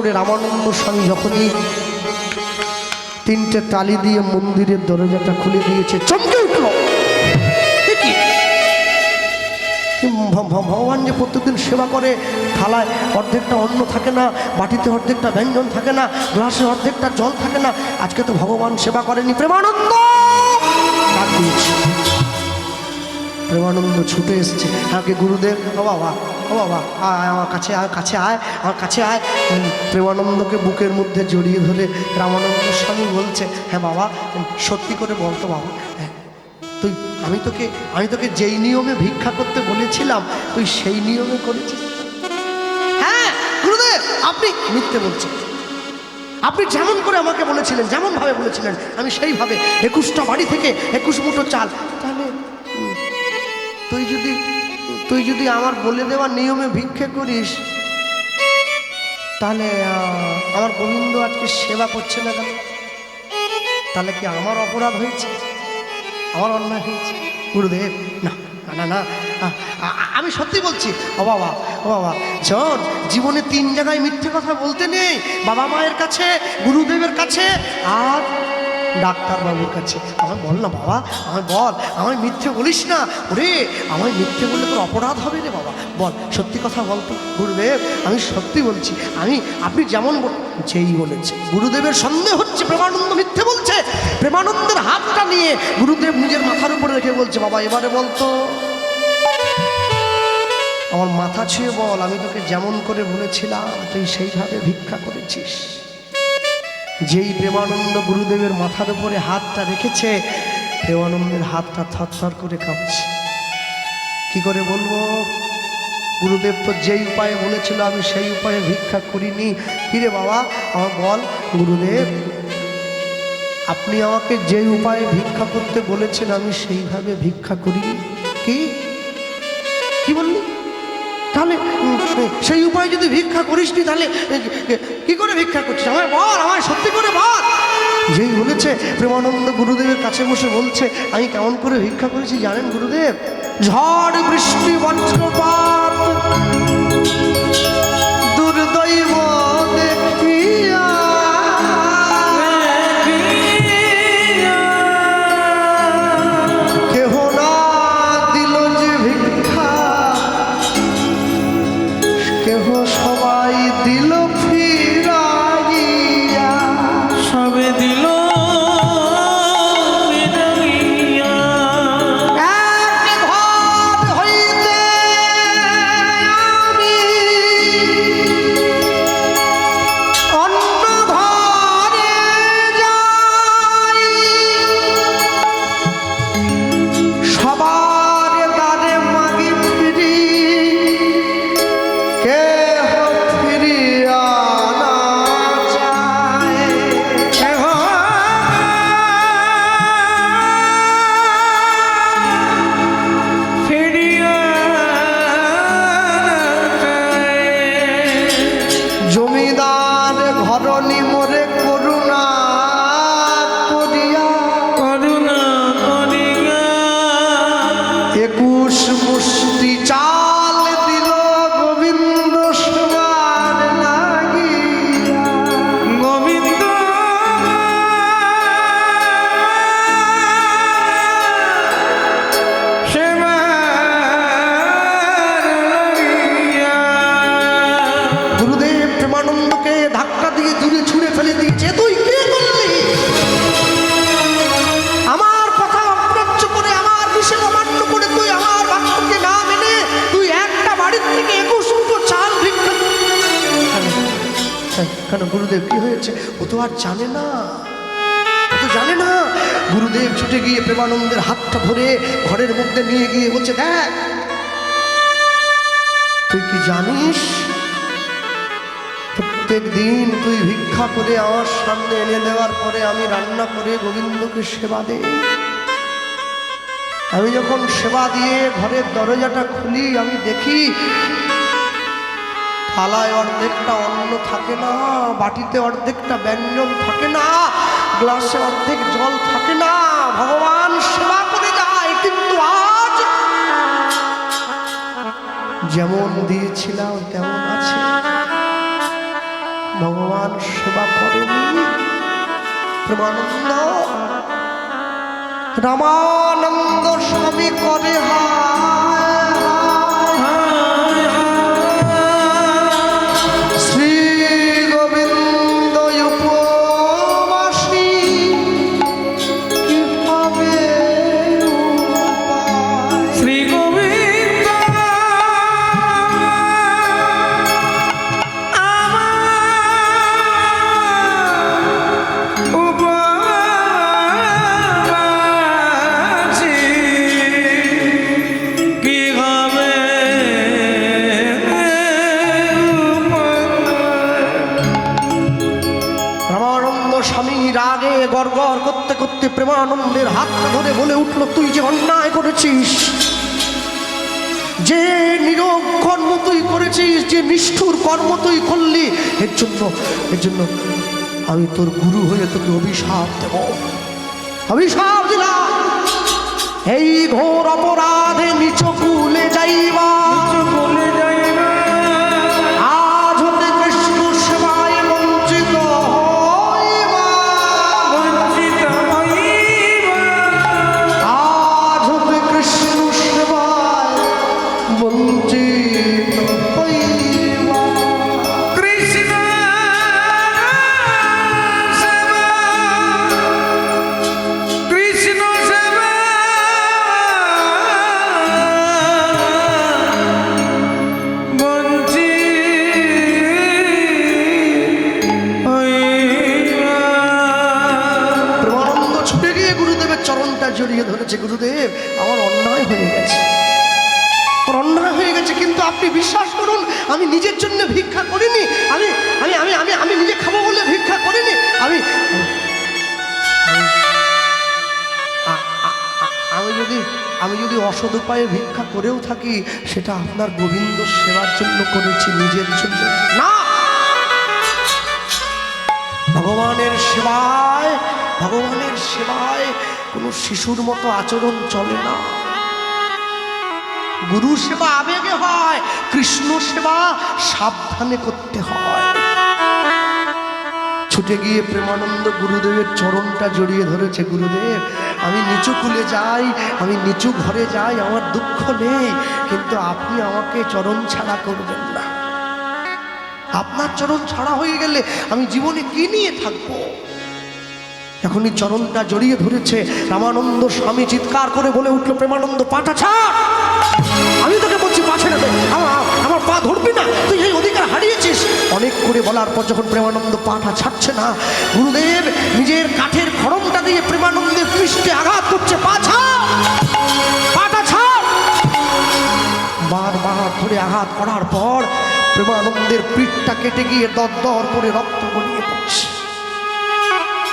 করে রামানন্দ স্বামী যখনই তিনটে তালি দিয়ে মন্দিরের দরজাটা খুলে দিয়েছে, চমকে উঠল। ভগবান যে প্রত্যেকদিন সেবা করে, থালায় অর্ধেকটা অন্ন থাকে না, বাটিতে অর্ধেকটা ব্যঞ্জন থাকে না, গ্লাসে অর্ধেকটা জল থাকে না, আজকে তো ভগবান সেবা করেনি। প্রেমানন্দ ডাক দিয়েছে। প্রেমানন্দ ছুটে এসছে, আমাকে গুরুদেব, ও বাবা, ও বাবা, আয় আমার কাছে, আয় কাছে আয়, আমার কাছে আয়। প্রেমানন্দকে বুকের মধ্যে জড়িয়ে ধরে রামানন্দ স্বামী বলছে, হ্যাঁ বাবা, সত্যি করে বলতো বাবা, হ্যাঁ তুই, আমি তোকে যেই নিয়মে ভিক্ষা করতে বলেছিলাম তুই সেই নিয়মে করেছিস? হ্যাঁ গুরুদেব, আপনি মিথ্যে বলছেন, আপনি যেমন করে আমাকে বলেছিলেন, যেমন ভাবে বলেছিলেন আমি সেইভাবে 21টা বাড়ি থেকে 21 মুঠো চাল। তাহলে তুই যদি আমার বলে দেওয়া নিয়মে ভিক্ষে করিস, তাহলে আমার গোবিন্দ আজকে সেবা করছে না কেন? তাহলে কি আমার অপরাধ হয়েছে, আমার অন্যায় হয়েছে? গুরুদেব না না না, আমি সত্যি বলছি। ও বাবা, ও বাবা, শোন, জীবনে 3 জায়গায় মিথ্যে কথা বলতে নেই, বাবা মায়ের কাছে, গুরুদেবের কাছে, আর ডাক্তারবাবুর কাছে। আমায় বল না বাবা, আমায় বল, আমায় মিথ্যে বলিস না। ওরে আমায় মিথ্যে বললে তোর অপরাধ হবে রে বাবা, বল সত্যি কথা বল তো। গুরুদেব আমি সত্যি বলছি, আপনি যেমন যেই বলেছে। গুরুদেবের সন্দেহ হচ্ছে প্রেমানন্দ মিথ্যে বলছে। প্রেমানন্দের হাতটা নিয়ে গুরুদেব নিজের মাথার উপরে রেখে বলছে, বাবা এবারে বলতো, আমার মাথা ছুঁয়ে বল, আমি তোকে যেমন করে বলেছিলাম তুই সেইভাবে ভিক্ষা করেছিস? যেই প্রেমানন্দ গুরুদেবের মাথার উপরে হাতটা রেখেছে, প্রেমানন্দের হাতটা থরথর করে কাঁপছে। কি করে বলবো, গুরুদেব তো যেই উপায়ে বলেছিল আমি সেই উপায়ে ভিক্ষা করিনি। কিরে বাবা আমার বল, গুরুদেব আপনি আমাকে যেই উপায়ে ভিক্ষা করতে বলেছেন আমি সেইভাবে ভিক্ষা করিনি। কি বললি? তাহলে সেই উপায় যদি ভিক্ষা করিসনি তাহলে কি করে ভিক্ষা করছিস? আমায় বল, আমায় সত্যি করে বল। যেই বলেছে প্রেমানন্দ গুরুদেবের কাছে বসে বলছে, আমি কেমন করে ভিক্ষা করেছি জানেন গুরুদেব? ঝড় বৃষ্টি বজ্রপাত দুর্দৈব দেখিয়া কেহ না দিল যে ভিক্ষা, কেহ সবাই দিল ফিরাইয়া, সবে দিল গুরুদেব কি হয়েছে ও তো আর জানে না, ও তো জানে না। গুরুদেব ছুটে গিয়ে প্রেমানন্দের হাতটা ধরে ঘরের মধ্যে নিয়ে গিয়ে বলছে, দেখ তুই কি জানিস প্রত্যেক দিন তুই ভিক্ষা করে আমার সামনে এনে দেওয়ার পরে আমি রান্না করে গোবিন্দকে সেবা দেই। আমি যখন সেবা দিয়ে ঘরের দরজাটা খুলি আমি দেখি থালায় অর্ধেকটা অন্ন থাকে না, বাটিতে অর্ধেকটা ব্যঞ্জন থাকে না, গ্লাসে অর্ধেক জল থাকে না। ভগবান সেবা করে যায়, কিন্তু আজ যেমন দিয়েছিলাম তেমন আছে। ভগবান সেবা করেনি। প্রেমানন্দ রামানন্দ স্বামী করে শ্রী গোবিন্দ উপবাসী কি হবে শ্রী গোবিন্দ উপবাসী কি হবে রামানন্দ স্বামী রাগে গড়গড় করতে করতে প্রেমানন্দের হাত ধরে বলে উঠল, তুই যে অন্যায় করেছিস, যে নীরব কর্ম তুই করেছিস, যে নিষ্ঠুর কর্ম তুই করলি, এর জন্য আমি তোর গুরু হয়ে তোকে অভিশাপ দেব। অভিশাপ দিলাম, এই ঘোর অপরাধে নিচ কুলে যাইবা, বলে যাই না আজ হতে কৃষ্ণ সেবায় বঞ্চিত হইবা, বঞ্চিত হইবা আজ হতে কৃষ্ণ সেবায় বঞ্চিত হইবা। কৃষ্ণ সেবা কৃষ্ণ সেবা বঞ্চিত হইবা। প্রেমানন্দ ছুটে গিয়ে গুরুদেবের চরণটা জড়িয়ে ধরেছে। গুরুদেব, আমার অন্যায় হয়ে গেছে, আমার অন্যায় হয়ে গেছে, কিন্তু আপনি বিশ্বাস করুন, আমি নিজের জন্য ভিক্ষা করিনি, আমি আমি আমি আমি আমি নিজে খাবো বলে ভিক্ষা করিনি, আমি আমি যদি অসৎ উপায়ে ভিক্ষা করেও থাকি, সেটা আপনার গোবিন্দ সেবার জন্য করেছি, নিজের জন্য না। ভগবানের সেবায় কোনো শিশুর মতো আচরণ চলে না। গুরু সেবা আবেগে হয়, কৃষ্ণ সেবা সাবধানে করতে হয়। ছুটে গিয়ে প্রেমানন্দ গুরুদেবের চরণটা জড়িয়ে ধরেছে। গুরুদেব, আমি নিচু কুলে যাই, আমি নিচু ঘরে যাই, আমার দুঃখ নেই, কিন্তু আপনি আমাকে চরণ ছাড়া করবেন না। আপনার চরণ ছাড়া হয়ে গেলে আমি জীবনে কি নিয়ে থাকবো? এখনই চরণটা জড়িয়ে ধরেছে। রামানন্দ স্বামী চিৎকার করে বলে উঠল, প্রেমানন্দ পাটা ছাড়, আমি তোকে বলছি পা ছেড়ে দে, আমার পা ধরবি না, তুই এই অধিকার হারিয়েছিস। অনেক করে বলার পর যখন প্রেমানন্দ পাটা ছাড়ছে না, গুরুদেব নিজের কাঠের খড়মটা দিয়ে প্রেমানন্দের পৃষ্ঠে আঘাত করছে, পা ছাড়, পাটা ছাড়। বারবার ধরে আঘাত করার পর প্রেমানন্দের পিঠটা কেটে গিয়ে দরদর করে রক্ত গড়িয়ে পড়ছে।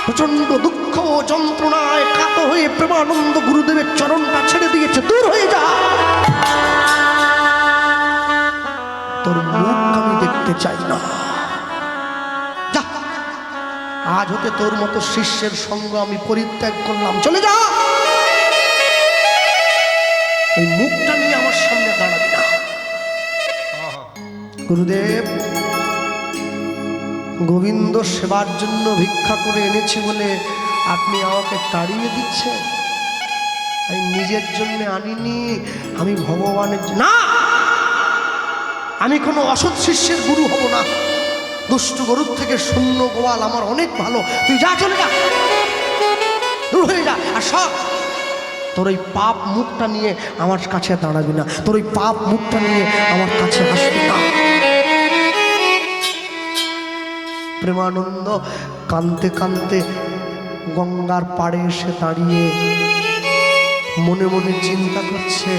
প্রচন্ড দুঃখ ও যন্ত্রণায় কাত হয়ে প্রেমানন্দ গুরুদেবের চরণটা ছেড়ে দিয়েছে। দূর হয়ে যা, তোর মুখ আমি দেখতে চাই না, যা, আজ হতে তোর মতো শিষ্যের সঙ্গ আমি পরিত্যাগ করলাম, চলে যা, এই মুখটা নিয়ে আমার সামনে দাঁড়াবি না। গুরুদেব, গোবিন্দ সেবার জন্য ভিক্ষা করে এনেছি বলে আপনি আমাকে তাড়িয়ে দিচ্ছেন? আমি নিজের জন্য আনিনি, আমি ভগবানের না, আমি কোনো অসৎ শিষ্যের গুরু হব না। দুষ্ট গরুর থেকে শূন্য গোয়াল আমার অনেক ভালো। তুই যা, চলে যা, দূর হয়ে যা। আর সব তোর ওই পাপ মুখটা নিয়ে আমার কাছে দাঁড়াবি না, তোর ওই পাপ মুখটা নিয়ে আমার কাছে আসবি না। প্রেমানন্দ কাঁদতে কাঁদতে গঙ্গার পাড়ে এসে দাঁড়িয়ে মনে মনে চিন্তা করছে,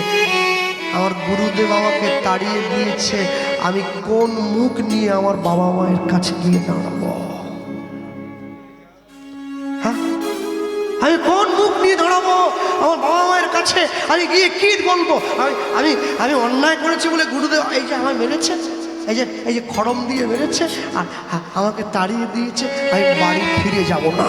আমার গুরুদেব আমাকে তাড়িয়ে দিয়েছে, আমি কোন মুখ নিয়ে আমার বাবা মায়ের কাছে গিয়ে দাঁড়াবো? হ্যাঁ, আমি কোন মুখ নিয়ে দাঁড়াবো আমার বাবা মায়ের কাছে? আমি গিয়ে কি বলবো? আমি আমি অন্যায় করেছি বলে গুরুদেব এই যে আমায় মেরেছে, এই যে খড়ম দিয়ে মেরেছে আর আমাকে তাড়িয়ে দিয়েছে, আমি বাড়ি ফিরে যাব না।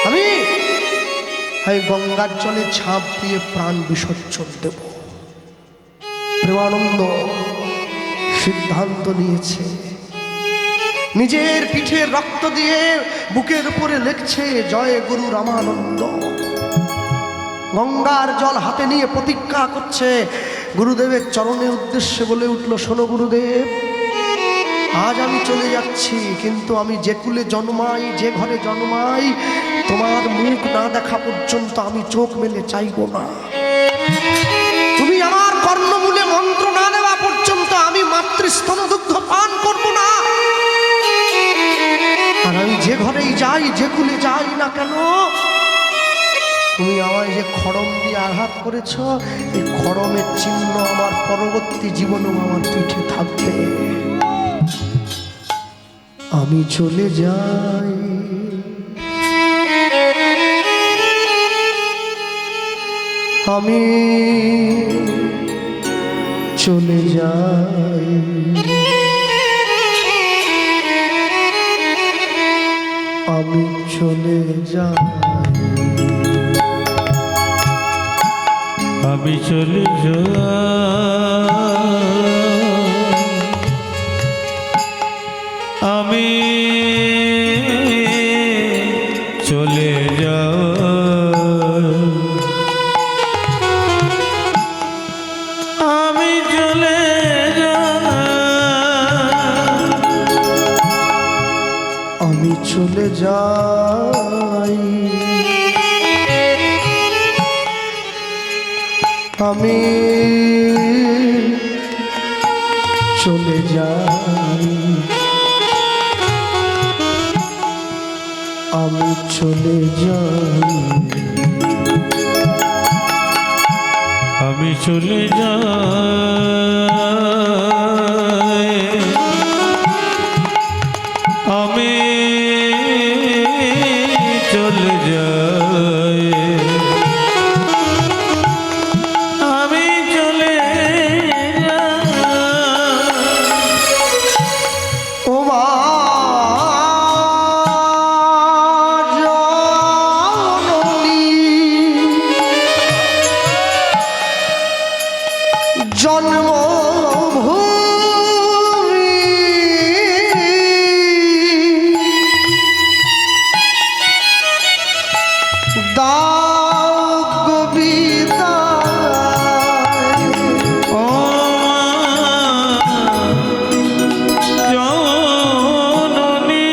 আমি গঙ্গার জলে ঝাঁপ দিয়ে প্রাণ বিসর্জন দেব। প্রেমানন্দ সিদ্ধান্ত নিয়েছে, নিজের পিঠে রক্ত দিয়ে বুকের উপরে লিখছে জয় গুরু রামানন্দ। গঙ্গার জল হাতে নিয়ে প্রতিজ্ঞা করছে, গুরুদেবের চরণের উদ্দেশ্যে বলে উঠল, শোনো গুরুদেব, আজ আমি চলে যাচ্ছি, কিন্তু আমি যে কুলে জন্মাই, যে ঘরে জন্মাই, তোমার মুখ না দেখা পর্যন্ত আমি চোখ মেলে চাইব না। তুমি আমার কর্ণমূলে মন্ত্র না দেওয়া পর্যন্ত আমি মাতৃস্তন দুগ্ধ পান করব না। আর আমি যে ঘরেই যাই, যে কুলে যাই না কেন, তুমি আমায় যে খড়ম দিয়ে আঘাত করেছ, এই খড়মের চিহ্ন আমার পরবর্তী জীবনেও আমার পিঠে থাকবে। আমি চলে যাই, আমি চলে যাই, আমি চলে যাই, আমি চলে যাই, আমি চলে যাই, আমি চলে যাই, আমি চলে যাই, আমি চলে যাই, আমি চলে যাই, আমি চলে যাই, আমি চলে যাই, আমি চলে যাই। ও মা জননী, জন্মভূমি দাও গো বিদায়, ও জননী, রানী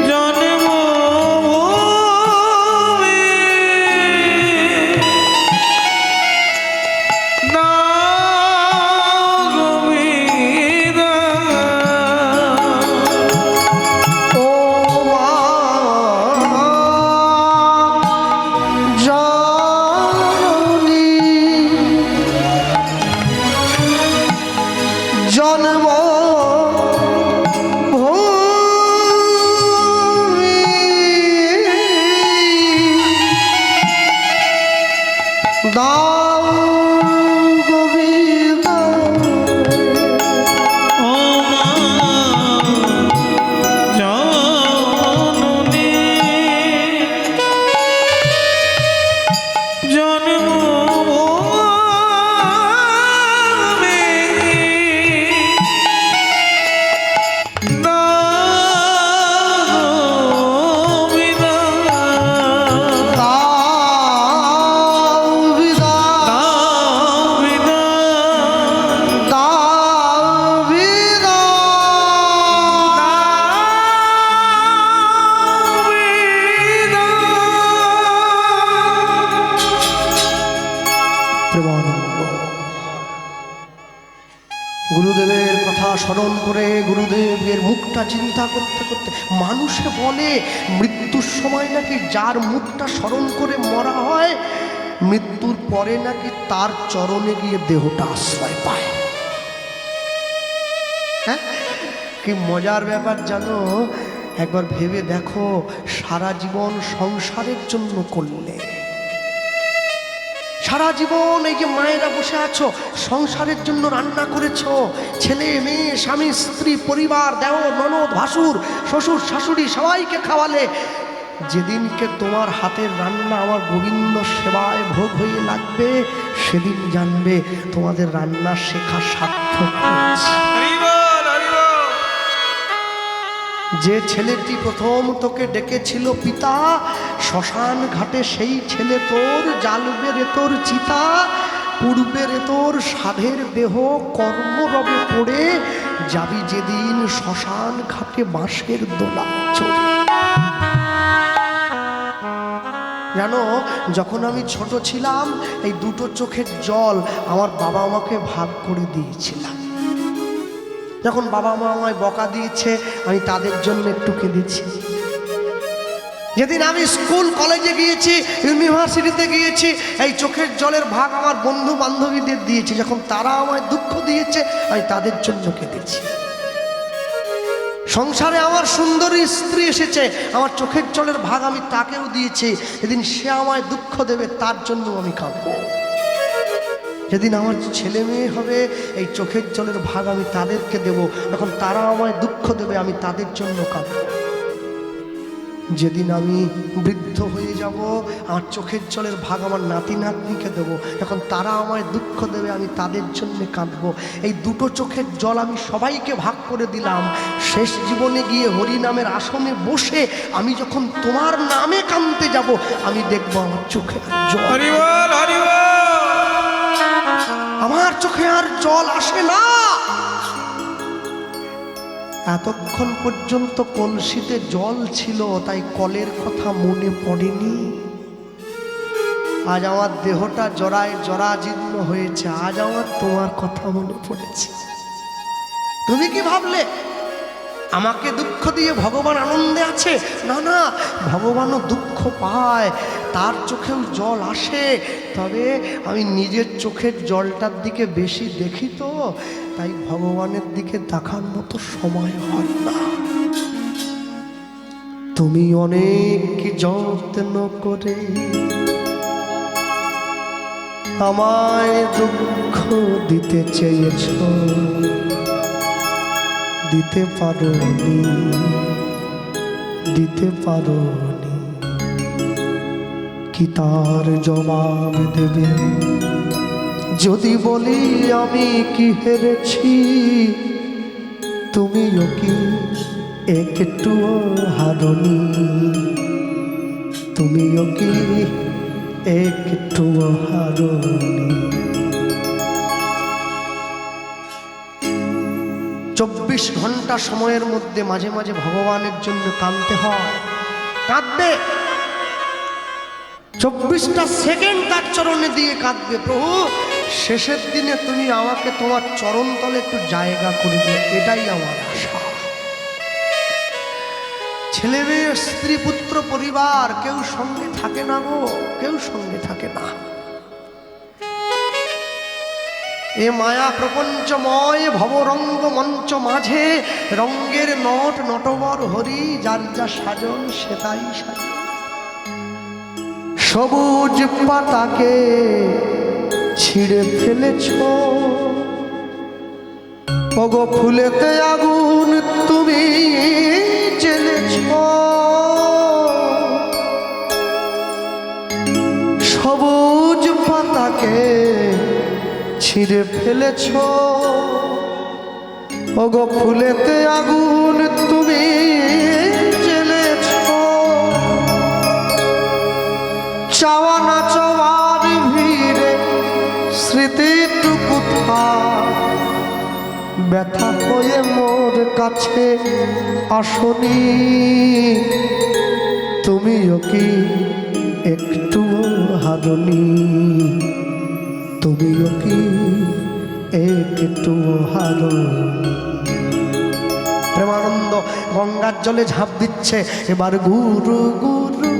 জন্মভূমি দাও গো বিদায়। ও মা জননী, জন্মভূমি দাও গো বিদায়। ও মা জননী, জন্মভূমি দাও বিদায়। দাও বিদায়, দাও বিদায়। প্রেমানন্দ। গুরুদেবের কথা স্মরণ করে গুরুদেবের মুখটা চিন্তা করতে করতে, মানুষে বলে মৃত্যুর সময় নাকি যার মুখটা স্মরণ করে মরা হয়, মৃত্যুর পরে নাকি তার চরণে গিয়ে দেহটা আশ্রয় পায়। হ্যাঁ, কি মজার ব্যাপার জানো? একবার ভেবে দেখো, সারা জীবন সংসারের জন্য করলে, সারা জীবন এই যে মায়েরা বসে আছো, সংসারের জন্য রান্না করেছো, ছেলে মেয়ে স্বামী স্ত্রী পরিবার দেওর ননদ ভাসুর শ্বশুর শাশুড়ি সবাইকে খাওয়ালে, যেদিনকে তোমার হাতের রান্না আমার গোবিন্দ সেবায় ভোগ হয়ে লাগবে, সেদিন জানবে তোমাদের রান্না শেখা সার্থক হয়েছে। যে ছেলেটি প্রথম তোকে ডেকেছিল পিতা, শ্মশান ঘাটে সেই ছেলে তোর, জ্বালবে রে তোর চিতা, পূর্বে রে তোর সাধের দেহ কর্মরবে পড়ে, যাবি যেদিন শ্মশান ঘাটে বাঁশের দোলা চড়ে। জানো, যখন আমি ছোট ছিলাম এই দুটো চোখের জল আমার বাবা আমাকে ভাগ করে দিয়েছিলাম। যখন বাবা মা আমায় বকা দিয়েছে আমি তাদের জন্য একটু কেঁদেছি। যেদিন আমি স্কুল কলেজে গিয়েছি, ইউনিভার্সিটিতে গিয়েছি, এই চোখের জলের ভাগ আমার বন্ধু বান্ধবীদের দিয়েছি। যখন তারা আমায় দুঃখ দিয়েছে আমি তাদের জন্য কেঁদেছি। সংসারে আমার সুন্দরী স্ত্রী এসেছে, আমার চোখের জলের ভাগ আমি তাকেও দিয়েছি। যেদিন সে আমায় দুঃখ দেবে তার জন্য আমি কাঁদবো। যেদিন আমার ছেলে মেয়ে হবে এই চোখের জলের ভাগ আমি তাদেরকে দেব, যখন তারা আমায় দুঃখ দেবে আমি তাদের জন্য কাঁদবো। যেদিন আমি বৃদ্ধ হয়ে যাব আমার চোখের জলের ভাগ আমার নাতি নাতনিকে দেবো, যখন তারা আমায় দুঃখ দেবে আমি তাদের জন্য কাঁদবো। এই দুটো চোখের জল আমি সবাইকে ভাগ করে দিলাম। শেষ জীবনে গিয়ে হরি নামের আসনে বসে আমি যখন তোমার নামে কাঁদতে যাব, আমি দেখবো আমার চোখে আর জল, আমার চোখে আর জল আসে না। এতক্ষণ পর্যন্ত কলসিতে জল ছিল, তাই কলের কথা মনে পড়েনি। আজ আমার দেহটা জরায় জরাজীর্ণ হয়েছে, আজ আমার তোমার কথা মনে পড়েছে। তুমি কি ভাবলে আমাকে দুঃখ দিয়ে ভগবান আনন্দে আছে? না না, ভগবানও দুঃখ পায়, তার চোখেও জল আসে। তবে আমি নিজের চোখের জলটার দিকে বেশি দেখি তো, তাই ভগবানের দিকে দেখার মতো সময় হয় না। তুমি অনেক যত্ন করে আমায় দুঃখ দিতে চেয়েছ, দিতে পারোনি, দিতে পারোনি। কি তার জবাব দেবে যদি বলি আমি কি হেরেছি? তুমিও কি একটু হারনি? তুমিও কি একটু হারনি? 24 ঘন্টা সময়ের মধ্যে মাঝে মাঝে ভগবানের জন্য কাঁদতে হয়। কাঁদবে 24টা সেকেন্ড তার চরণে দিয়ে কাঁদবে, প্রভু শেষের দিনে তুমি আমাকে তোমার চরণ তলে একটু জায়গা করে দিও, এটাই আমার আশা। ছেলে মেয়ে, স্ত্রী, পুত্র, পরিবার কেউ সঙ্গে থাকে না গো, কেউ সঙ্গে থাকে না। এ মায়া প্রপঞ্চময় ভবরঙ্গ মঞ্চ মাঝে রঙ্গের নট নটবর হরি, যার যা সাজন সে তাই সাজে। সবুজ পাতাকে ছিঁড়ে ফেলেছ, ওগো ফুলেতে আগুন তুমি জ্বেলেছ। সবুজ পাতাকে ছিঁড়ে ফেলেছ, ওগো ফুলেতে আগুন তুমি জ্বেলেছ। চাওয়া না চাওয়ার ভিড়ে স্মৃতিটুকু ব্যথা হয়ে মোর কাছে আসনি। তুমিও কি একটু হারনি? তুমিও কি একটু হারনি? প্রেমানন্দ গঙ্গার জলে ঝাঁপ দিচ্ছে, এবার গুরু গুরু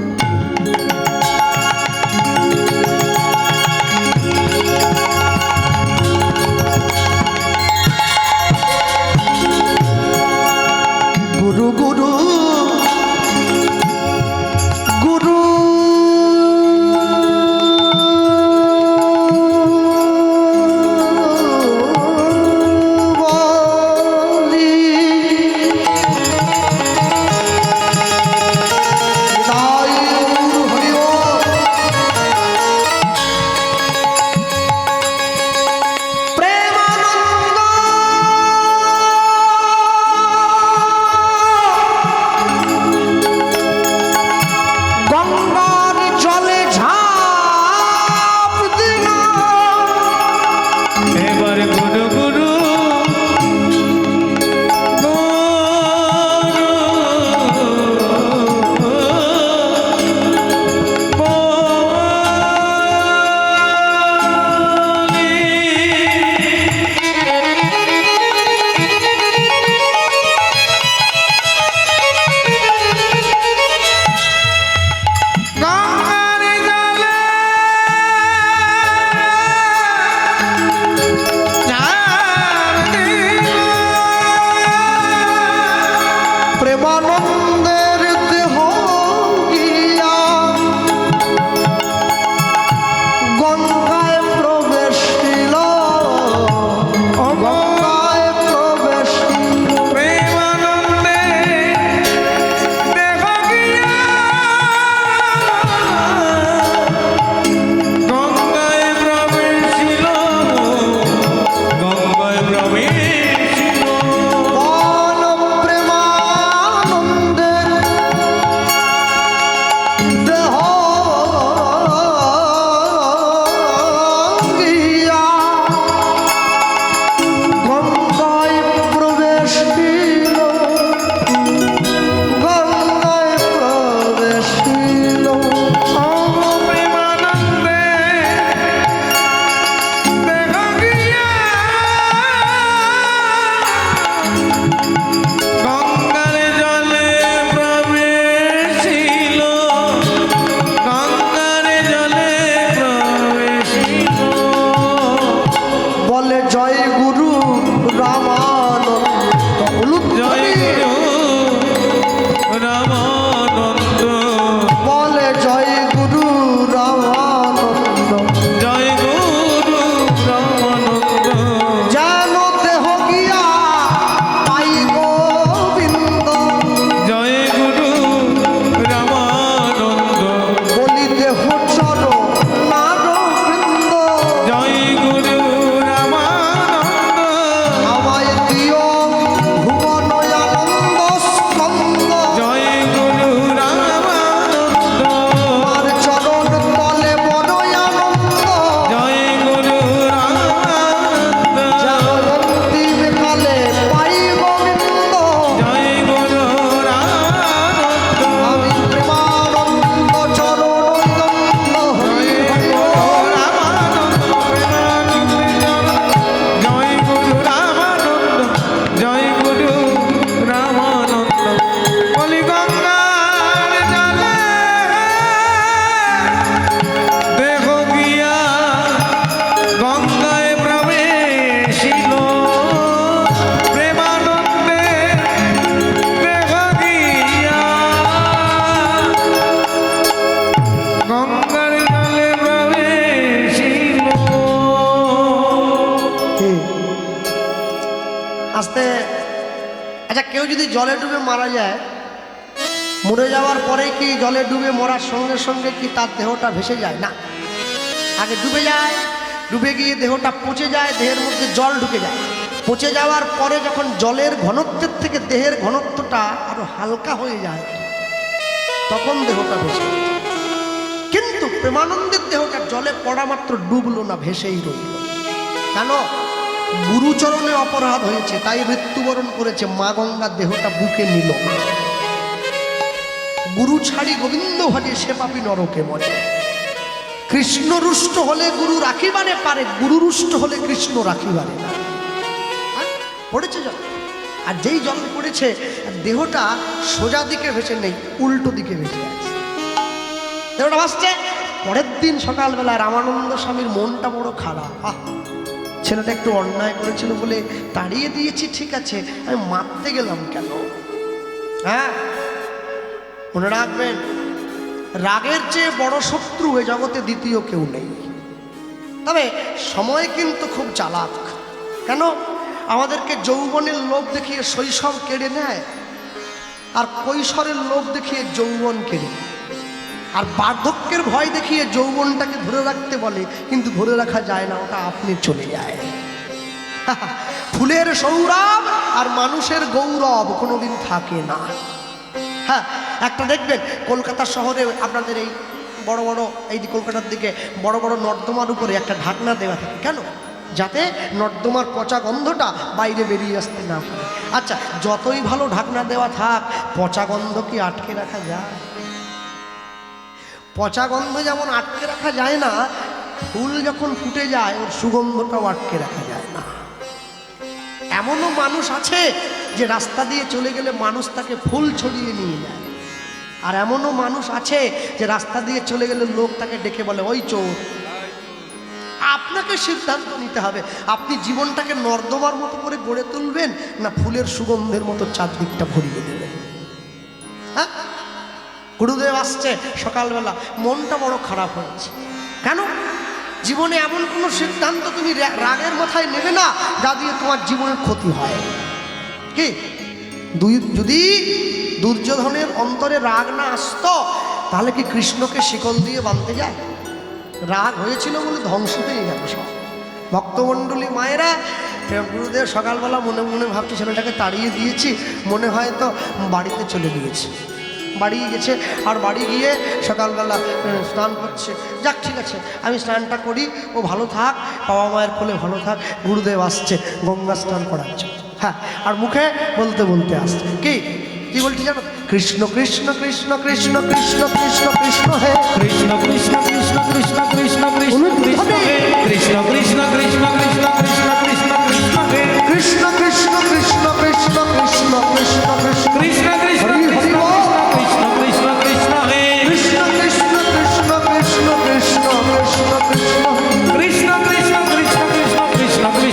গুরু গুরু গুরু বলি কেউ যদি জলে ডুবে মারা যায়, মরে যাওয়ার পরে কি জলে ডুবে মরার সঙ্গে সঙ্গে কি তার দেহটা ভেসে যায়? না, আগে ডুবে যায়, ডুবে গিয়ে দেহটা পচে যায়, দেহের মধ্যে জল ঢুকে যায়। পচে যাওয়ার পরে যখন জলের ঘনত্বের থেকে দেহের ঘনত্বটা আরো হালকা হয়ে যায়, তখন দেহটা ভেসে যায়। কিন্তু প্রেমানন্দের দেহটা জলে পড়া মাত্র ডুবলো না, ভেসেই রইল। কেন? গুরুচরণে অপরাধ হয়েছে, তাই মৃত্যুবরণ করেছে। মা গঙ্গার দেহটা বুকে নিল। গুরু ছাড়ি গোবিন্দ ভজে, সে পাপী নরকে মজে। কৃষ্ণ রুষ্ট হলে গুরু রাখিবারে পারে, গুরু রুষ্ট হলে কৃষ্ণ রাখিবারে না। পড়েছে জল, আর যেই জল পড়েছে দেহটা সোজা দিকে ভেসে নেই, উল্টো দিকে ভেসে আছে। দেহটা ভাসছে। পরের দিন সকালবেলা রামানন্দ স্বামীর মনটা বড় খারাপ। ছেলেটা একটু অন্যায় করেছিল বলে তাড়িয়ে দিয়েছি, ঠিক আছে, আমি মারতে গেলাম কেন? হ্যাঁ, মনে রাখবেন, রাগের চেয়ে বড় শত্রু এ জগতে দ্বিতীয় কেউ নেই। তবে সময় কিন্তু খুব চালাক। কেন? আমাদেরকে যৌবনের লোভ দেখিয়ে শৈশব কেড়ে নেয়, আর কৈশোরের লোভ দেখিয়ে যৌবন কেড়ে, আর বার্ধক্যের ভয় দেখিয়ে যৌবনটাকে ধরে রাখতে বলে, কিন্তু ধরে রাখা যায় না, ওটা আপনি চলে যায়। ফুলের সৌরভ আর মানুষের গৌরব কোনোদিন থাকে না। হ্যাঁ, একটা দেখবেন কলকাতা শহরে আপনাদের এই বড় বড়, এই কলকাতার দিকে বড় বড় নর্দমার উপরে একটা ঢাকনা দেওয়া থাকে। কেন? যাতে নর্দমার পচা গন্ধটা বাইরে বেরিয়ে আসতে না পারে। আচ্ছা, যতই ভালো ঢাকনা দেওয়া থাক, পচা গন্ধ কি আটকে রাখা যায়? পচা গন্ধ যেমন আটকে রাখা যায় না, ফুল যখন ফুটে যায় ওর সুগন্ধটাও আটকে রাখা যায় না। এমনও মানুষ আছে যে রাস্তা দিয়ে চলে গেলে মানুষ তাকে ফুল ছড়িয়ে নিয়ে যায়, আর এমনও মানুষ আছে যে রাস্তা দিয়ে চলে গেলে লোক তাকে ডেকে বলে ওই চোর। আপনাকে সিদ্ধান্ত নিতে হবে, আপনি জীবনটাকে নর্দমার মতো করে গড়ে তুলবেন, না ফুলের সুগন্ধের মতো চারদিকটা ভরিয়ে দেবেন। হ্যাঁ, গুরুদেব আসছে সকালবেলা, মনটা বড় খারাপ হয়েছে। কেন? জীবনে এমন কোনো সিদ্ধান্ত তুমি রাগের মাথায় নেবে না যা দিয়ে তোমার জীবনের ক্ষতি হয়। কি যদি দুর্যোধনের অন্তরে রাগ না আসতো, তাহলে কি কৃষ্ণকে শিকল দিয়ে বাঁধতে যায়? রাগ হয়েছিল বলে ধ্বংস হয়ে গেল সব। ভক্তমণ্ডলী মায়েরা, গুরুদেব সকালবেলা মনে মনে ভাবছে ছেলেটাকে তাড়িয়ে দিয়েছি, মনে হয় তো বাড়িতে চলে গিয়েছে। বাড়ি গেছে, আর বাড়ি গিয়ে সকালবেলা স্নান করছে। যাক, ঠিক আছে, আমি স্নানটা করি, ও ভালো থাক, বাবা মায়ের কোলে ভালো থাক। গুরুদেব আসছে গঙ্গা স্নান করাচ্ছে। হ্যাঁ, আর মুখে বলতে বলতে আসছে। কি বলছি জানো? কৃষ্ণ কৃষ্ণ কৃষ্ণ কৃষ্ণ কৃষ্ণ কৃষ্ণ কৃষ্ণ হে কৃষ্ণ কৃষ্ণ কৃষ্ণ কৃষ্ণ কৃষ্ণ কৃষ্ণ কৃষ্ণ হে কৃষ্ণ কৃষ্ণ কৃষ্ণ কৃষ্ণ কৃষ্ণ কৃষ্ণ কৃষ্ণ হে কৃষ্ণ কৃষ্ণ কৃষ্ণ কৃষ্ণ কৃষ্ণ কৃষ্ণ কৃষ্ণ কৃষ্ণ কৃষ্ণ কৃষ্ণ কৃষ্ণ কৃষ্ণ কৃষ্ণ হে কৃষ্ণ কৃষ্ণ কৃষ্ণ কৃষ্ণ কৃষ্ণ কৃষ্ণ কৃষ্ণ কৃষ্ণ কৃষ্ণ কৃষ্ণ কৃষ্ণ কৃষ্ণ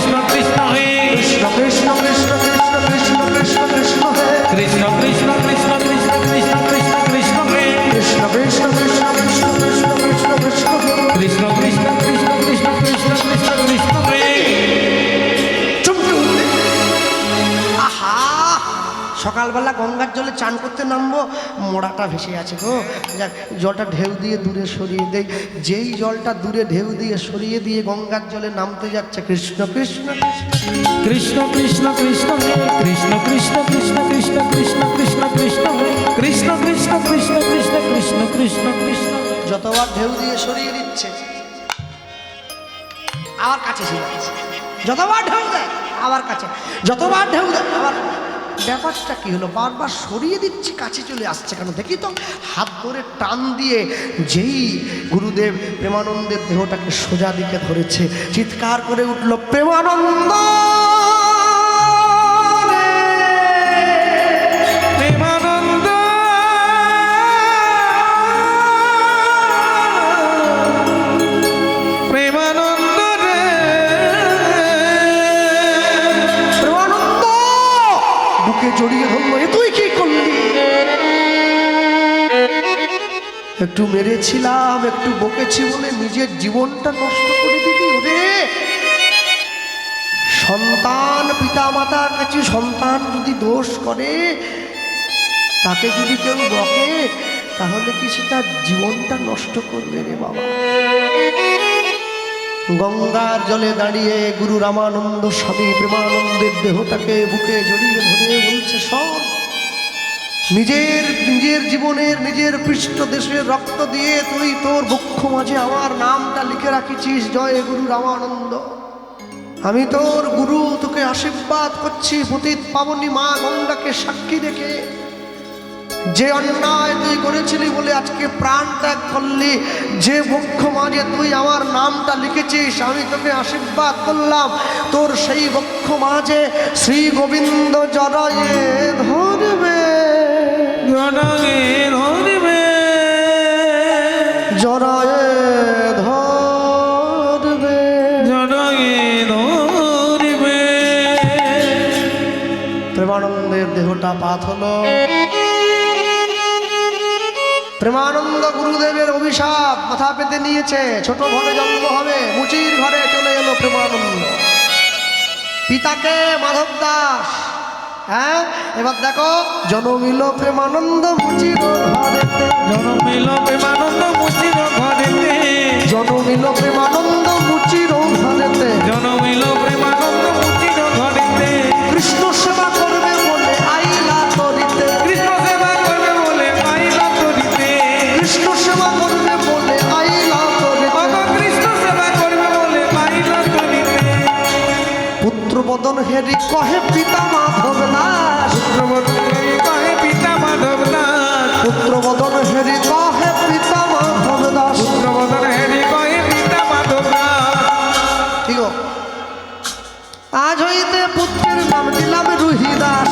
কৃষ্ণ কৃষ্ণ হে কৃষ্ণ কৃষ্ণ কৃষ্ণ কৃষ্ণ কৃষ্ণ কৃষ্ণ কৃষ্ণ হে কৃষ্ণ কৃষ্ণ কৃষ্ণ কৃষ্ণ কৃষ্ণ কৃষ্ণ কৃষ্ণ হে কৃষ্ণ কৃষ্ণ কৃষ্ণ কৃষ্ণ কৃষ্ণ কৃষ্ণ কৃষ্ণ কৃষ্ণ কৃষ্ণ কৃষ্ণ কৃষ্ণ কৃষ্ণ কৃষ্ণ কৃষ্ণ হে। আহা, সকালবেলা গঙ্গার জলে চান করতে নামবো, মোড়াটা ভেসে আছে গো। যাক, জলটা ঢেউ দিয়ে দূরে সরিয়ে দেই। যেই জলটা দূরে ঢেউ দিয়ে সরিয়ে দিয়ে গঙ্গার জলে নামতে যাচ্ছে, কৃষ্ণ কৃষ্ণ কৃষ্ণ কৃষ্ণ কৃষ্ণ হে কৃষ্ণ কৃষ্ণ কৃষ্ণ কৃষ্ণ কৃষ্ণ কৃষ্ণ কৃষ্ণ হে কৃষ্ণ কৃষ্ণ কৃষ্ণ কৃষ্ণ কৃষ্ণ কৃষ্ণ কৃষ্ণ। যতবার ঢেউ দিয়ে সরিয়ে দিচ্ছে আবার কাছে এসে যাচ্ছে, যতবার ঢেউ দেয় আবার কাছে, যতবার ঢেউ দেয় আবার। ব্যাপারটা কি হলো? বারবার সরিয়ে দিচ্ছি, কাছে চলে আসছে কেন দেখি তো। হাত ধরে টান দিয়ে যেই গুরুদেব প্রেমানন্দের দেহটাকে সোজা দিকে ধরেছে, চিৎকার করে উঠল, প্রেমানন্দ প্রেমানন্দ প্রেমানন্দ রে প্রেমানন্দ বুকে জড়িয়ে ধরল। এ তুই কি করলি? একটু মেরেছিলাম, একটু বকেছি বলে নিজের জীবনটা নষ্ট করে দিলি। ওরে সন্তান পিতা মাতার কাছে সন্তান যদি দোষ করে, তাকে যদি কেউ বকে, তাহলে কি সে তার জীবনটা নষ্ট করবে রে বাবা? গঙ্গার জলে দাঁড়িয়ে গুরু রামানন্দ স্বামী প্রেমানন্দের দেহটাকে বুকে জড়িয়ে ধরে বলছে, সব নিজের জীবনের নিজের পৃষ্ঠ দেশের রক্ত দিয়ে তুই তোর বক্ষ মাঝে আমার নামটা লিখে রাখিছিস, জয় গুরু রামানন্দ। আমি তোর গুরু, তোকে আশীর্বাদ করছি পতিত পাবনী মা গঙ্গাকে সাক্ষী রেখে। যে অন্যায় তুই করেছিলি বলে আজকে প্রাণ ত্যাগ করলি, যে বক্ষ মাঝে তুই আমার নামটা লিখেছিস, আমি তোকে আশীর্বাদ করলাম, তোর সেই বক্ষ মাঝে শ্রী গোবিন্দ জড়ায়ে ধরবে, জড়ায়ে ধরবে, জড়ায়ে ধরবে, জড়ায়ে ধরবে। প্রেমানন্দের দেহটা পাত হলো। প্রেমানন্দ গুরুদেবের অভিশাপ মাথা পেতে নিয়েছে, ছোট ঘরে জন্ম হবে, মুচির ঘরে চলে এলো প্রেমানন্দ। পিতাকে মাধব দাস। হ্যাঁ, এবার দেখো, জনমিল প্রেমানন্দ মুচির ঘরেতে, জনমিল প্রেমানন্দ মুচির ঘরেতে, জনমিল প্রেমানন্দ মুচির ঘরেতে, জনমিল প্রেমানন্দ মুচির ঘরেতে। কৃষ্ণ সেবা করবে বলে আইলা তরিতে, কৃষ্ণ সেবা করবে বলে আইলা তরিতে, কৃষ্ণ সেবা করবে বলে আইলা তরিতে, কৃষ্ণ সেবা করবে বলে আইলা তরিতে। পুত্রবদন হেরি কহে পিতা মাধব দাস, পুত্রবদন কহে পিতা মাধব দাস, পুত্রবদন হেরি কহে পিতা মাধব দাস। পুত্রবদন হেরি কহে পিতা মাধব দাস। ঠিক গো? আজ হইতে পুত্রের নাম দিলাম রুহিদাস।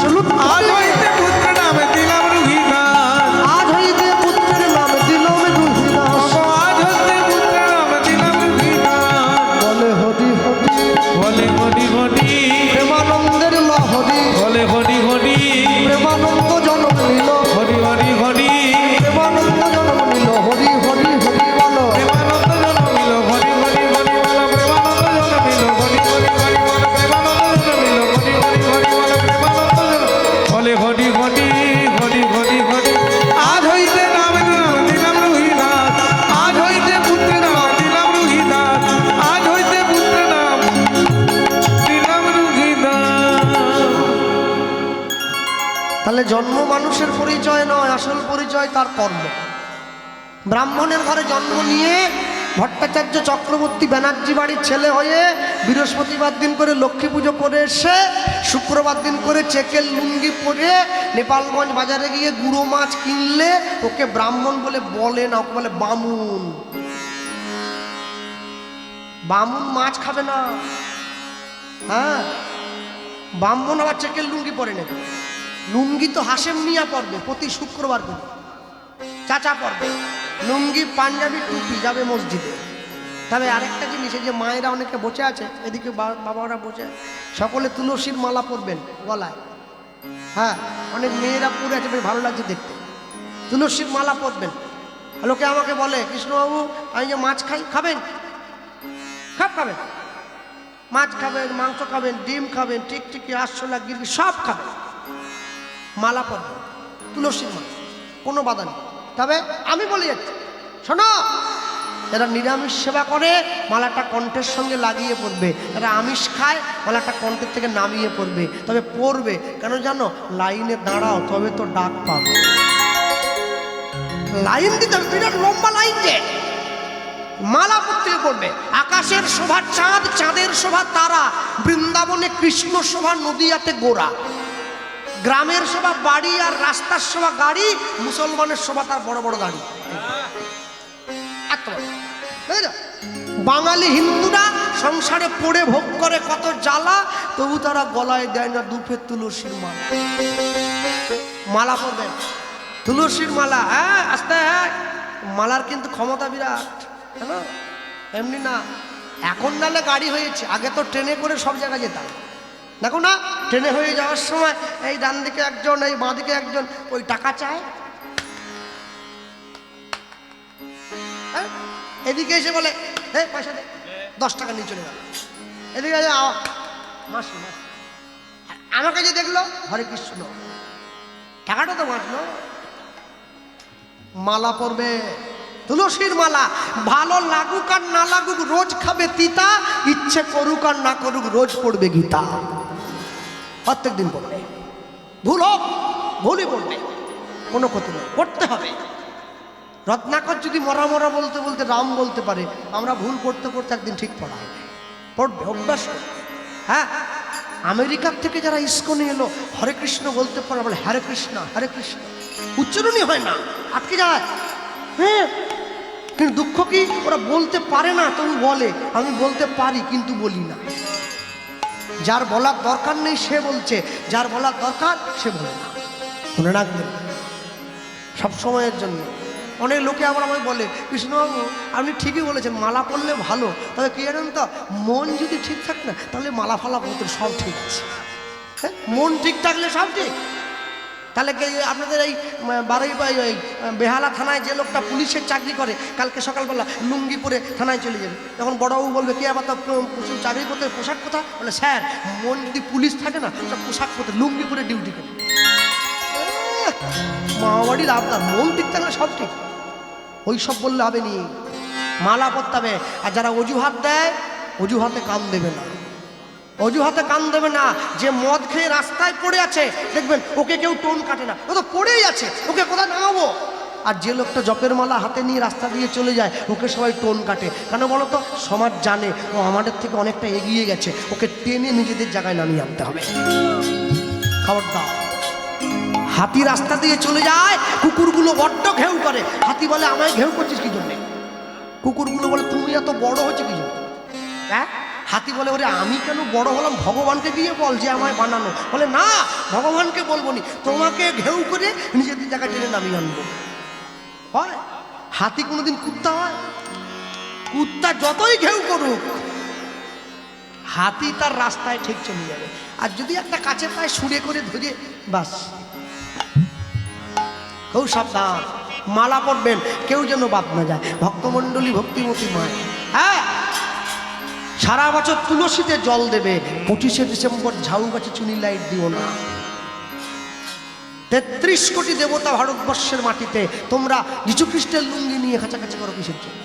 আজ হইতে পুত্র নামে দিলাম রুহিদাস, আজ হইতে পুত্রের নাম দিলাম রুহিদাস। আজ হইতে পুত্র নামে দিলাম রুহিদাস। বলে হরি হরি, বলে হরি হরি, প্রেমানন্দের লহরি, বলে হরি হরি, প্রেমানন্দ জন্ম নিল, হরি হরি হরি, প্রেমানন্দ জন্ম নিল, হরি হরি হরি বলো। প্রেমানন্দ জন্মিল, হরি হরি হরি বলো, প্রেমানন্দ জন্মিল, হরি হরি হরি বলো, প্রেমানন্দ জন্মিল, হরি হরি হরি বলো, প্রেমানন্দ বলে হরি হরি হরি হরি হরি। আজ হইতে নামে দিলাম রুহিদাস, আজ হইতে পুত্রের নাম দিলাম রুহিদাস, আজ হইতে পুত্রের নাম দিলাম রুহিদাস। তাহলে জন্ম মানুষের পরিচয় নয়, আসল পরিচয় তার কর্ম। ব্রাহ্মণের ঘরে জন্ম নিয়ে ভট্টাচার্য চক্রবর্তী ব্যানার্জি বাড়ির ছেলে হয়ে বৃহস্পতিবার দিন করে লক্ষ্মী পুজো করে এসে শুক্রবার দিন করে চেকের লুঙ্গি পরে নেপালগঞ্জ বাজারে গিয়ে গুঁড়ো মাছ কিনলে ওকে ব্রাহ্মণ বলে না, ওকে বলে বামুন। বামুন মাছ খাবে না। হ্যাঁ, ব্রাহ্মণ আবার চেকের লুঙ্গি পরে নেবে। লুঙ্গি তো হাসেম মিয়া পরবে প্রতি শুক্রবার দিন, চাচা পরবে লুঙ্গি, পাঞ্জাবি, টুপি, যাবে মসজিদে। তবে আরেকটা জিনিস, এই যে মায়েরা অনেকে বসে আছে, এদিকে বাবারা বসে, সকলে তুলসীর মালা পরবেন গলায়। হ্যাঁ, অনেক মেয়েরা পরে আছে, বেশ ভালো লাগছে দেখতে। তুলসীর মালা পরবেন। লোকে আমাকে বলে, কৃষ্ণবাবু আমি যে মাছ খাই, খাবেন? খাবেন, মাছ খাবেন, মাংস খাবেন, ডিম খাবেন, টিকটিকি, আরশোলা, গিরগি সব খাবেন, মালা পরবেন, তুলসীর মালা, কোনো বাধা নেই। তবে আমি বলি যাচ্ছি, শোনো, এরা নিরামিষ সেবা করে মালাটা কণ্ঠের সঙ্গে লাগিয়ে পড়বে, এরা আমিষ খায় মালাটা কণ্ঠের থেকে নামিয়ে পড়বে। তবে পড়বে কেন জানো? লাইনে দাঁড়াও, তবে তো ডাক পাবে। লাইন দিতে হবে, বিরাট লম্বা লাইন, যে মালা পড়তে পড়বে। আকাশের শোভা চাঁদ, চাঁদের শোভা তারা, বৃন্দাবনে কৃষ্ণ শোভা, নদিয়াতে গোরা। গ্রামের শোভা বাড়ি আর রাস্তার শোভা গাড়ি, মুসলমানের শোভা তার বড় বড় গাড়ি। বাঙালি হিন্দুরা সংসারে পড়ে ভোগ করে কত জ্বালা, তবু তারা গলায় দেয় না দুফে তুলসীর মালা। মালা পড়বেন, তুলসীর মালা। হ্যাঁ, আস্তে, হ্যাঁ, মালার কিন্তু ক্ষমতা বিরাট, হ্যাঁ, এমনি না। এখন নালে গাড়ি হয়েছে, আগে তো ট্রেনে করে সব জায়গায় যেতাম। দেখো না, ট্রেনে হয়ে যাওয়ার সময় এই ডান দিকে একজন, এই বাঁ দিকে একজন, ওই টাকা চায়। এদিকে এসে বলে, হে পয়সা দে, 10 টাকা নিয়ে চলে গেল। এদিকে মাসি মাসি। আর আমাকে যে দেখলো হরে কৃষ্ণ, টাকাটা তো বাঁচলো। মালা পরবে, তুলসীর মালা, ভালো লাগুক আর না লাগুক রোজ খাবে তিতা, ইচ্ছে করুক আর না করুক রোজ পড়বে গীতা। প্রত্যেক দিন পড়বে, ভুল হোক ভুলই পড়বে, কোনো ক্ষতি নেই, পড়তে হবে। রত্নাকর যদি মরা মরা বলতে বলতে রাম বলতে পারে, আমরা ভুল করতে করতে একদিন ঠিক পড়া হবে, পড়বে, অভ্যাস করবে। হ্যাঁ, আমেরিকার থেকে যারা ইস্কনে এলো হরে কৃষ্ণ বলতে পারে, বলে হরে কৃষ্ণ হরে কৃষ্ণ, উচ্চারণই হয় না, আটকে যায়। হ্যাঁ, কিন্তু দুঃখ কি ওরা বলতে পারে না, তবু বলে আমি বলতে পারি কিন্তু বলি না। যার বলার দরকার নেই সে বলছে, যার বলার দরকার সে বলে না। মনে রাখবেন সব সময়ের জন্য। অনেক লোকে আবার আমাকে বলে, কৃষ্ণবাবু আপনি ঠিকই বলেছেন, মালা পরলে ভালো, তবে কি জানেন তো, মন যদি ঠিক থাকে না তাহলে মালা ফালা পড়তে সব ঠিক আছে। হ্যাঁ, মন ঠিক থাকলে সব ঠিক। তাহলে আপনাদের এই বারুইপাড়া এই বেহালা থানায় যে লোকটা পুলিশের চাকরি করে, কালকে সকালবেলা লুঙ্গি পরে থানায় চলে যাবে। তখন বড়বাবু বলবে, কে আবার তো চাকরি করতে পোশাক কোথা? বলে স্যার, মন যদি পুলিশ থাকে না সব পোশাক পরতে লুঙ্গি পরে ডিউটি করে। মামাবাড়ির আবদার, মন ঠিক থাকলে সব ঠিক। ওই সব বললে হবে নি, মালা পরতে হবে। আর যারা অজুহাত দেয়, অজুহাতে কান দেবে না, অজুহাতে কান দেবে না। যে মদ খেয়ে রাস্তায় পড়ে আছে দেখবেন, ওকে কেউ টোন কাটে না, ও তো পড়েই আছে, ওকে কোথায় নামাবো? আর যে লোকটা জপের মালা হাতে নিয়ে রাস্তা দিয়ে চলে যায়, ওকে সবাই টোন কাটে। কেন বলো তো? সমাজ জানে ও আমাদের থেকে অনেকটা এগিয়ে গেছে, ওকে টেনে নিজেদের জায়গায় নামিয়ে আনতে হবে। খবরদার, হাতি রাস্তা দিয়ে চলে যায়, কুকুরগুলো বড্ড ঘেউ করে। হাতি বলে, আমায় ঘেউ করছিস কি জন্যে? কুকুরগুলো বলে, তুমি এত বড় হচ্ছে কি জন্য? হ্যাঁ, হাতি বলে, ওরে আমি কেন বড় হলাম, ভগবানকে গিয়ে বল যে আমায় বানানো। বলে না, ভগবানকে বলবো নি, তোমাকে ঘেউ করে নিজেদের জায়গায় টেনে নামিয়ে আনবো। হয় হাতি কোনোদিন কুত্তা হয়? কুত্তা যতই ঘেউ করুক, হাতি তার রাস্তায় ঠিক চলে যাবে। আর যদি একটা কাছে পায়ে সুরে করে ধরে, বাস। খুব সাবধান, মালা পড়বেন, কেউ যেন বাদ না যায়। ভক্তমণ্ডলী, ভক্তিমতী মায়, হ্যাঁ, সারা বছর তুলসীতে জল দেবে, 25শে ডিসেম্বর ঝাউ গাছে চুনি লাইট দিও না। 33 কোটি দেবতা ভারতবর্ষের মাটিতে, তোমরা যীশু খ্রিস্টের লুঙ্গি নিয়ে কাছাকাছি করো কিসের জন্য?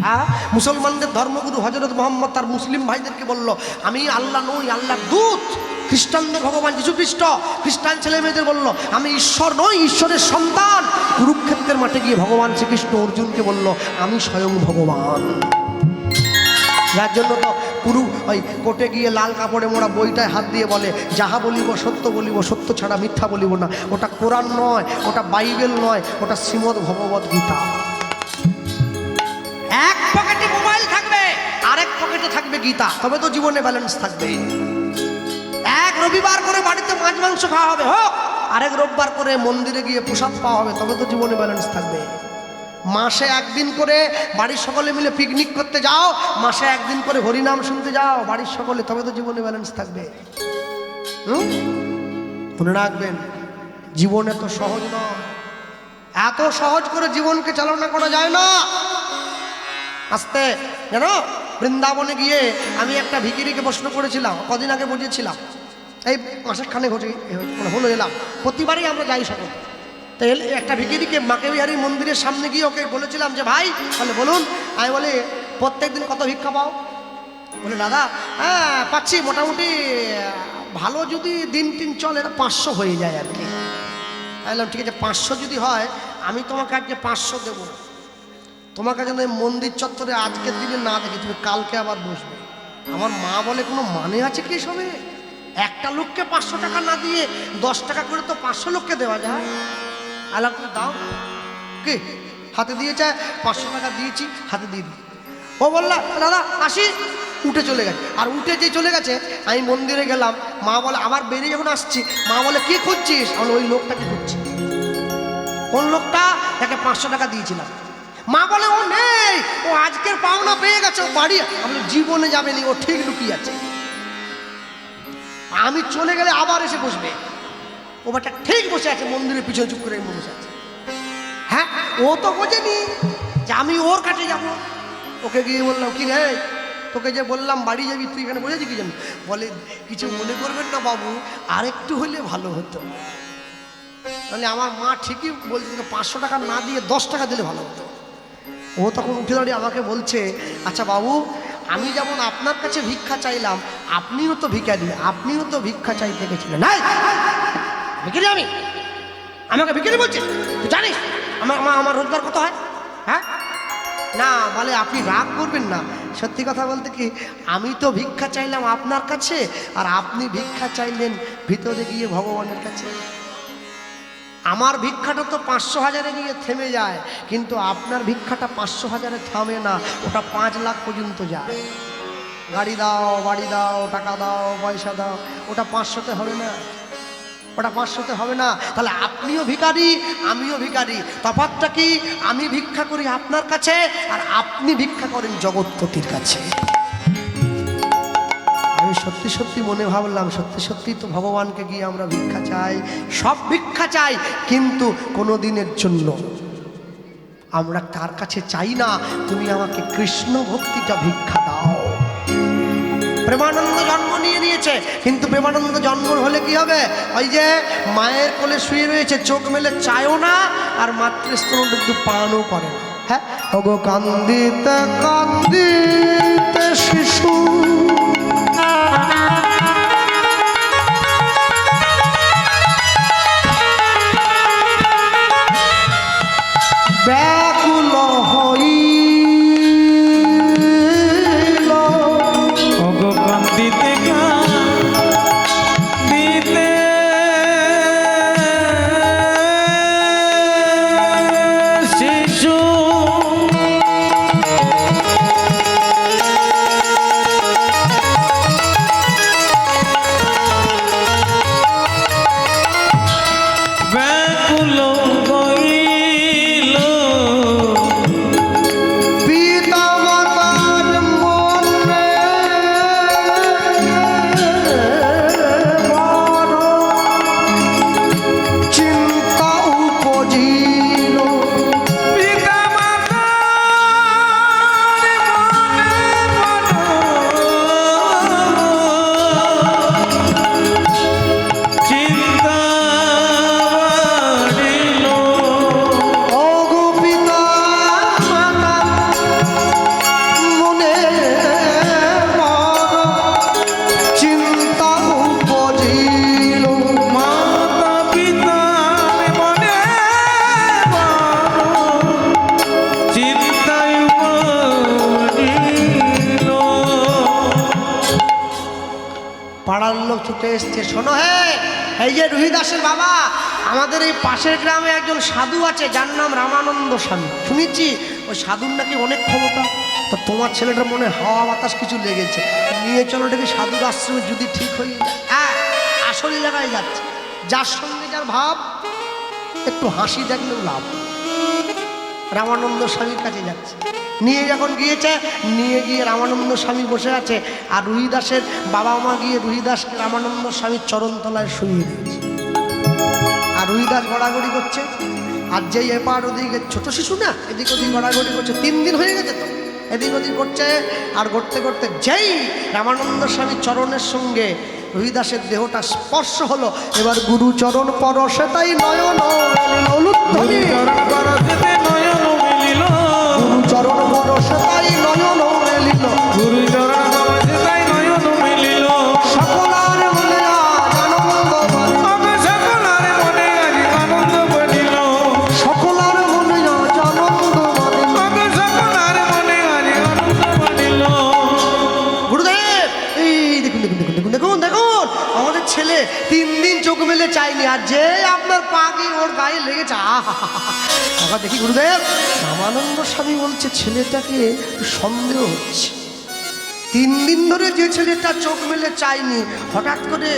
হ্যাঁ, মুসলমানদের ধর্মগুরু হযরত মুহাম্মদ তার মুসলিম ভাইদেরকে বলল, আমি আল্লাহ নই, আল্লাহর দূত। খ্রিস্টানদের ভগবান যীশু খ্রিস্ট, খ্রিস্টান ছেলে মেয়েদের বলল, আমি ঈশ্বর নই, ঈশ্বরের সন্তান। কুরুক্ষেত্রের মাঠে গিয়ে ভগবান শ্রীকৃষ্ণ অর্জুনকে বলল, আমি স্বয়ং ভগবান। যার জন্য তো গুরু ওই কোর্টে গিয়ে লাল কাপড়ে মোড়া বইটায় হাত দিয়ে বলে, যাহা বলিব সত্য বলিব, সত্য ছাড়া মিথ্যা বলিব না। ওটা কোরআন নয়, ওটা বাইবেল নয়, ওটা শ্রীমদ্ ভগবত গীতা। এক পকেটে মোবাইল থাকবে, আরেক পকেটে থাকবে গীতা, তবে তো জীবনে ব্যালেন্স থাকবে। এক রবিবার করে বাড়িতে মাছ মাংস খাওয়া হবে, হোক, আরেক রোববার করে মন্দিরে গিয়ে প্রসাদ পাওয়া হবে, তবে তো জীবনে ব্যালেন্স থাকবে। মাসে একদিন করে বাড়ির সকলে মিলে পিকনিক করতে যাও, মাসে একদিন করে হরিনাম শুনতে যাও বাড়ির সকলে, তবে তো জীবনে ব্যালেন্স থাকবে। মনে রাখবেন, জীবন এত সহজ নয়, এত সহজ করে জীবনকে চালনা করা যায় না। আস্তে জানো, বৃন্দাবনে গিয়ে আমি একটা ভিখিরিকে প্রশ্ন করেছিলাম, কদিন আগে বুঝিয়েছিলাম, এই মাসের খানে হলো এলাম, প্রতিবারই আমরা যাই সকল। তো একটা ভিখিরিকে মাকে বিহারী মন্দিরের সামনে গিয়ে ওকে বলেছিলাম যে ভাই, বলে বলুন। আমি বলি, প্রত্যেক দিন কত ভিক্ষা পাও? বলে দাদা, হ্যাঁ পাচ্ছি, মোটামুটি ভালো যদি দিন টিন চলে 500 হয়ে যায় আর কি। বললাম ঠিক আছে, 500 যদি হয় আমি তোমাকে আজকে 500 দেবো, তোমাকে যেন মন্দির চত্বরে আজকের দিনে না দেখি, তুমি কালকে আবার বসবে। আমার মা বলে, কোনো মানে আছে কি সবে? একটা লোককে 500 টাকা না দিয়ে 10 টাকা করে তো 500 লোককে দেওয়া যায়। আলাপ করে দাও কি, হাতে দিয়েছে, 500 টাকা দিয়েছি, হাতে দিয়ে দিই। ও বললা, দাদা আসি, উঠে চলে গেছে। আর উঠে যে চলে গেছে, আমি মন্দিরে গেলাম, মা বলে, আবার বেরিয়ে যখন আসছি, মা বলে, কি খুঁজছিস? আমি ওই লোকটাকে খুঁজছি। কোন লোকটা? তাকে 500 টাকা দিয়েছিলাম। মা বলে, ও নেই, ও আজকের পাওনা পেয়ে গেছে, ও বাড়ি। আমি জীবনে যাবেনি, ও ঠিক লুকিয়ে আছে। আমি চলে গেলে আবার এসে বসবে। ও বাটা ঠিক বসে আছে মন্দিরের পিছনে, চুপ করে বসে আছে। হ্যাঁ, ও তো বোঝেনি যে আমি ওর কাছে যাব। ওকে গিয়ে বললাম, কি রে তোকে যে বললাম বাড়ি যাবি, তুই এখানে বসেছি কি জন্য? বলে কিছু মনে করবেন না বাবু, আর একটু হলে ভালো হতো। তাহলে আমার মা ঠিকই বলছে, 500 টাকা না দিয়ে 10 টাকা দিলে ভালো হতো। ও তখন উঠে দাঁড়িয়ে আমাকে বলছে, আচ্ছা বাবু, আমি যেমন আপনার কাছে ভিক্ষা চাইলাম, আপনিও তো ভিখারি, আপনিও তো ভিক্ষা চাইতে গেছিলেন। নাই ভিখারি আমি? আমাকে ভিখারি বলছে? তুই জানিস আমার রোজগার কত হয়? হ্যাঁ না, বলে আপনি রাগ করবেন না, সত্যি কথা বলতে কি, আমি তো ভিক্ষা চাইলাম আপনার কাছে, আর আপনি ভিক্ষা চাইলেন ভিতরে গিয়ে ভগবানের কাছে। আমার ভিক্ষাটা তো 500,000-এ গিয়ে থেমে যায়, কিন্তু আপনার ভিক্ষাটা 500,000-এ থামে না, ওটা 5 লাখ পর্যন্ত যায়। গাড়ি দাও, বাড়ি দাও, টাকা দাও, পয়সা দাও, ওটা 500-তে হবে না, ওটা 500-তে হবে না। তাহলে আপনিও ভিখারি, আমিও ভিখারি। তফাৎটা কি? আমি ভিক্ষা করি আপনার কাছে, আর আপনি ভিক্ষা করেন জগৎপতির কাছে। আমি সত্যি সত্যি মনে ভাবলাম, সত্যি সত্যি তো ভগবানকে গিয়ে আমরা ভিক্ষা চাই, সব ভিক্ষা চাই, কিন্তু কোনো দিনের জন্য আমরা তার কাছে চাই না তুমি আমাকে কৃষ্ণ ভক্তিটা ভিক্ষা দাও। প্রেমানন্দ জন্ম নিয়ে নিয়েছে, কিন্তু প্রেমানন্দ জন্ম হলে কি হবে? ওই যে মায়ের কোলে শুয়ে রয়েছে, চোখ মেলে চায়ও না, আর মাতৃস্তন একটু পানও করে না। হ্যাঁ, ওগো কান্দিতে কান্দিতে শিশু, ব্যাকুল হইল, ওগো কান্দিতে কান্দিতে শিশু, ব্যাকুল হইল পিতা মাতার মনে বড় চিন্তা উপজিল। পিতা মাতার চিন্তা বাড়িল, ওগো পিতা মাতার মনে বড় চিন্তা উপজিল। মাতা পিতার মনে চিন্তায় বাড়িল। পাড়ার লোক ছুটে এসছে, শোনো হে, এই যে রুহিদাসের বাবা, আমাদের এই পাশের গ্রামে একজন সাধু আছে, যার নাম রামানন্দ স্বামী। শুনেছি ওই সাধুর নাকি অনেক ক্ষমতা, তো তোমার ছেলেটার মনে হাওয়া বাতাস কিছু লেগেছে, নিয়ে চলো দেখি সাধুর আশ্রমে, যদি ঠিক হয়ে যায়। হ্যাঁ, আসল জায়গায় যাচ্ছে, যার সঙ্গে যার ভাব, একটু হাসি দেখলেও লাভ। রামানন্দ স্বামীর কাছে যাচ্ছে, নিয়ে যখন গিয়েছে, নিয়ে গিয়ে রামানন্দ স্বামী বসে আছে, আর রুহিদাসের বাবা মা গিয়ে রুহিদাসকে রামানন্দ স্বামীর চরণতলায় শুয়ে দিয়েছে, আর রুহিদাস গড়াগড়ি করছে, আর যেই এপার ওদিকে ছোট শিশু না, এদিক ওদিক গড়াগড়ি করছে, 3 দিন হয়ে গেছে তো, এদিক ওদিক করছে, আর করতে করতে যেই রামানন্দ স্বামীর চরণের সঙ্গে রুহিদাসের দেহটা স্পর্শ হলো, এবার গুরু চরণ পরশে তাই নয়ন উলুধ্বনি, চরণ পরশে নয়ন মিলিল, গুরু চরণ পরশে তাই নয়ন মেলিল, গুরু চরণ পরশে তাই নয়ন মিলিল। সকলার মনে আজ আনন্দ বাড়িল, ওগো সকলার মনে আজ আনন্দ বাড়িল, সকলার মনে আজ আনন্দ বাড়িল। ওগো সকলার মনে আজ আনন্দ বাড়িল। গুরুদেব, এই দেখুন দেখুন দেখুন দেখুন দেখুন দেখুন, আমাদের ছেলে 3 দিন চোখ মেলে চাইনি, আর যে আপনার পা গিয়ে ওর গায়ে লেগেছে। আবার দেখি গুরুদেব, রামানন্দ স্বামী বলছে ছেলেটাকে একটু সন্দেহ হচ্ছে। 3 দিন ধরে যে ছেলেটা চোখ মেলে চাইনি, হঠাৎ করে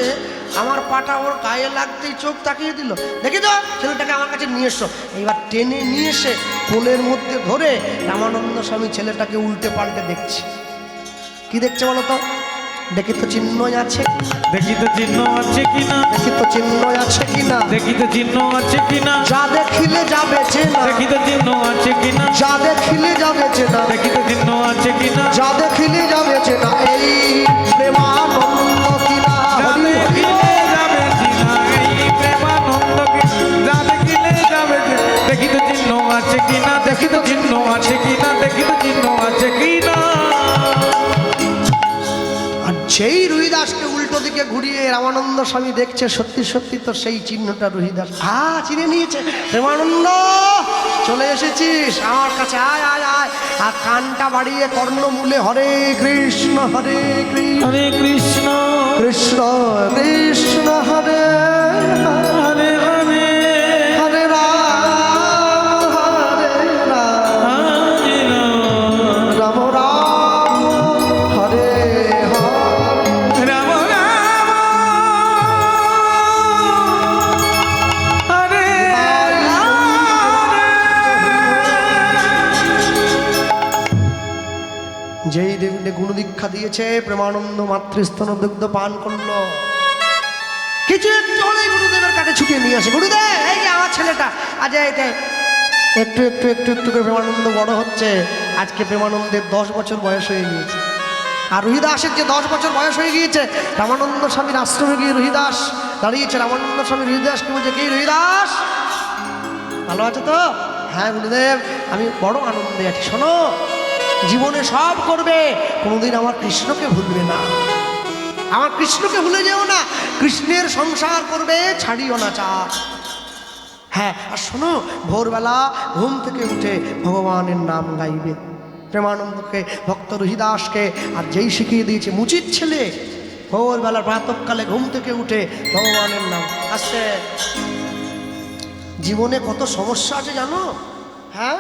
আমার পাটা ওর গায়ে লাগতেই চোখ তাকিয়ে দিল। দেখি তো, ছেলেটাকে আমার কাছে নিয়ে এসো। এইবার টেনে নিয়ে এসে কোলের মধ্যে ধরে রামানন্দ স্বামী ছেলেটাকে উল্টে পাল্টে দেখছে। কি দেখছে বলো তো? দেখি তো চিহ্নই আছে, দেখি তো চিহ্ন আছে কিনা, দেখি তো চিহ্ন আছে কিনা, দেখি তো চিহ্ন আছে কিনা, যা দেখিলে যাবে চেনা, দেখি তো চিহ্ন আছে কিনা, যা দেখিলে যাবে চেনা, দেখি তো চিহ্ন আছে কিনা, যা দেখিলে যাবে চেনা। চিহ্ন আছে কিনা, দেখি তো চিহ্ন আছে কিনা। আর যেই রুহিদাসকে উল্টো দিকে ঘুরিয়ে রামানন্দ স্বামী দেখছে সত্যি সত্যি তো সেই চিহ্নটা রুহিদাস চিনে নিয়েছে। প্রেমানন্দ চলে এসেছিস আমার কাছে, আয় আয় আয়। আর কানটা বাড়িয়ে কর্ণমূলে হরে কৃষ্ণ হরে কৃষ্ণ হরে কৃষ্ণ কৃষ্ণ কৃষ্ণ হরে হরে হরে হরে রাম হরে রাম হরে রাম রাম রাম হরে হরে। রাম রাম হরে যেই দেবীকে গুরু দীক্ষা দিয়েছে প্রেমানন্দ মাতৃস্তন দুগ্ধ পান করলো। কিছু একটু হলেই গুরুদেবের কাছে ছুটিয়ে নিয়ে আসে। গুরুদেব এই যে আমার ছেলেটা আজ একটু একটু একটু একটু করে প্রেমানন্দ বড় হচ্ছে। আজকে প্রেমানন্দের 10 বছর বয়স হয়ে গিয়েছে। আর রুহিদাসের যে 10 বছর বয়স হয়ে গিয়েছে, রামানন্দ স্বামীর আশ্রমে গিয়ে রুহিদাস দাঁড়িয়েছে। রামানন্দ স্বামী রুহিদাসকে বলছে, কি রুহিদাস ভালো আছে তো? হ্যাঁ গুরুদেব আমি বড় আনন্দে আছি। শোনো, জীবনে সব করবে, কোনোদিন আমার কৃষ্ণকে ভুলবে না। আমার কৃষ্ণকে ভুলে যেও না। কৃষ্ণের সংসার করবে, ছাড়িও না চার। হ্যাঁ আর শোনো, ভোরবেলা ঘুম থেকে উঠে ভগবানের নাম গাইবে। প্রেমানন্দকে ভক্ত রুহিদাসকে আর যেই শিখিয়ে দিয়েছে মুচির ছেলে, ভোরবেলা প্রাতঃকালে ঘুম থেকে উঠে ভগবানের নাম। আসছে জীবনে কত সমস্যা আছে জানো? হ্যাঁ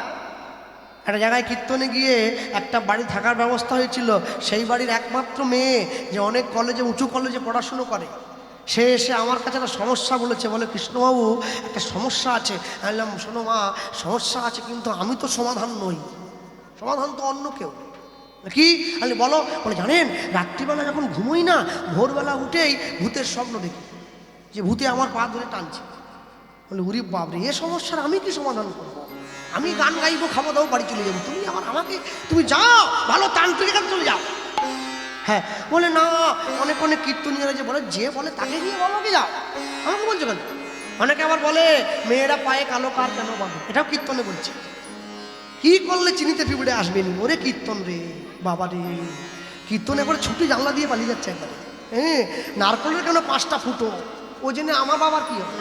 একটা জায়গায় কীর্তনে গিয়ে একটা বাড়ি থাকার ব্যবস্থা হয়েছিল। সেই বাড়ির একমাত্র মেয়ে যে অনেক কলেজে উঁচু কলেজে পড়াশুনো করে, সে এসে আমার কাছে একটা সমস্যা বলেছে। বলে কৃষ্ণবাবু একটা সমস্যা আছে। আমি বললাম শোনো মা, সমস্যা আছে কিন্তু আমি তো সমাধান নই, সমাধান তো অন্য কেউ। কি? আমি বলো। বলে জানেন রাত্রিবেলা যখন ঘুমোই না, ভোরবেলা উঠেই ভূতের স্বপ্ন দেখি যে ভূতে আমার পা ধরে টানছে। বলে উরি বাবরে, এ সমস্যার আমি কি সমাধান করবো? আমি গান গাইবো, খাবো দাও, বাড়ি চলে যাবো। তুমি আমাকে তুমি যাও ভালো তান্ত্রিক কাছে চলে যাও। হ্যাঁ বলে না, অনেক অনেক কীর্তনীয়রা যে বলে, যে বলে তাকে গিয়ে বলো কি যাও, আমাকে বলছো কেন? অনেকে আবার বলে মেয়েরা পায়ে কালো কার কেন বাঁধে, এটাও কীর্তনে বলছে। কি করলে চিনিতে পিঁপড়ে আসবেনি? ওরে কীর্তন রে বাবা রে, কীর্তনে করে ছুটি জানলা দিয়ে পালিয়ে যাচ্ছে একবারে। হ্যাঁ নারকলের কেন 5টা ফুটো, ও জেনে আমার বাবার কি হবে?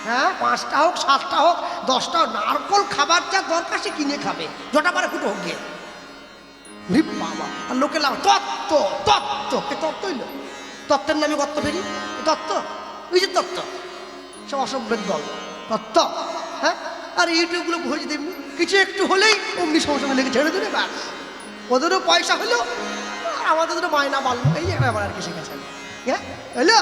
হ্যাঁ 5টা হোক 7টা হোক 10টা হোক, নারকল খাবার যা দরকার সে কিনে খাবে, যটা পারে ফুটো হোক গিয়ে। বাবা আর লোকে লাভ তত্ত্ব তত্ত্ব, কে তত্ত্ব হইল? তত্ত্বের নামে গত্ত ফেরি, তত্ত্ব ওই যে তত্ত্ব, সব অসভ্যের দল তত্ত্ব। হ্যাঁ আর ইউটিউবগুলো ভরে দেবনি, কিছু একটু হলেই অমনি সমস্যা লেগে ছেড়ে দেবে ব্যাস। ওদেরও পয়সা হলো আর আমাদেরও বায়না বাড়লো, এই একটা ব্যাপার আর কি শিখেছেন। হ্যাঁ হলো।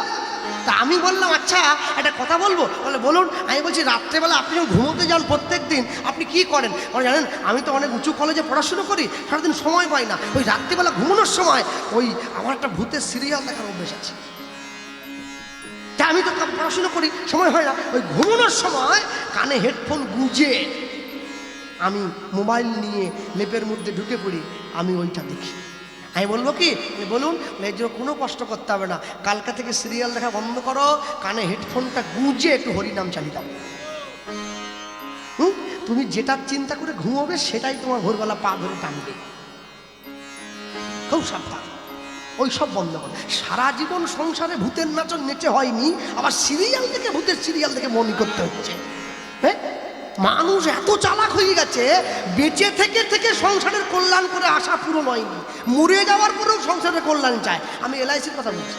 তা আমি বললাম আচ্ছা একটা কথা বলবো। বলে বলুন। আমি বলছি রাত্রেবেলা আপনি যখন ঘুমোতে যান প্রত্যেক দিন আপনি কি করেন? বলে জানেন আমি তো অনেক উঁচু কলেজে পড়াশুনো করি, সারাদিন সময় পাই না। ওই রাত্রিবেলা ঘুমানোর সময় ওই আমার একটা ভূতের সিরিয়াল দেখার অভ্যেস আছে। তা আমি তো পড়াশুনো করি, সময় হয় না। ওই ঘুমানোর সময় কানে হেডফোন গুঁজে আমি মোবাইল নিয়ে লেপের মধ্যে ঢুকে পড়ি, আমি ওইটা দেখি। আমি বলবো কি? বলুন। এর জন্য কোনো কষ্ট করতে হবে না, কালকা থেকে সিরিয়াল দেখা বন্ধ করো, কানে হেডফোনটা গুঁজে একটু হরিনাম চালিয়ে দাও। তুমি যেটা চিন্তা করে ঘুমোবে সেটাই তোমার ভোরবেলা পা ধরে টানবে। খুব সাবধান, ওই সব বন্ধ করো। সারা জীবন সংসারে ভূতের নাচন নেচে হয়নি, আবার সিরিয়াল থেকে ভূতের সিরিয়াল থেকে মনে করতে হচ্ছে। হ্যাঁ মানুষ এত চালাক হয়ে গেছে, বেঁচে থেকে থেকে সংসারের কল্যাণ করে আশা পূরণ হয়নি, মরে যাওয়ার পরেও সংসারের কল্যাণ চায়। আমি LICর কথা বলছি,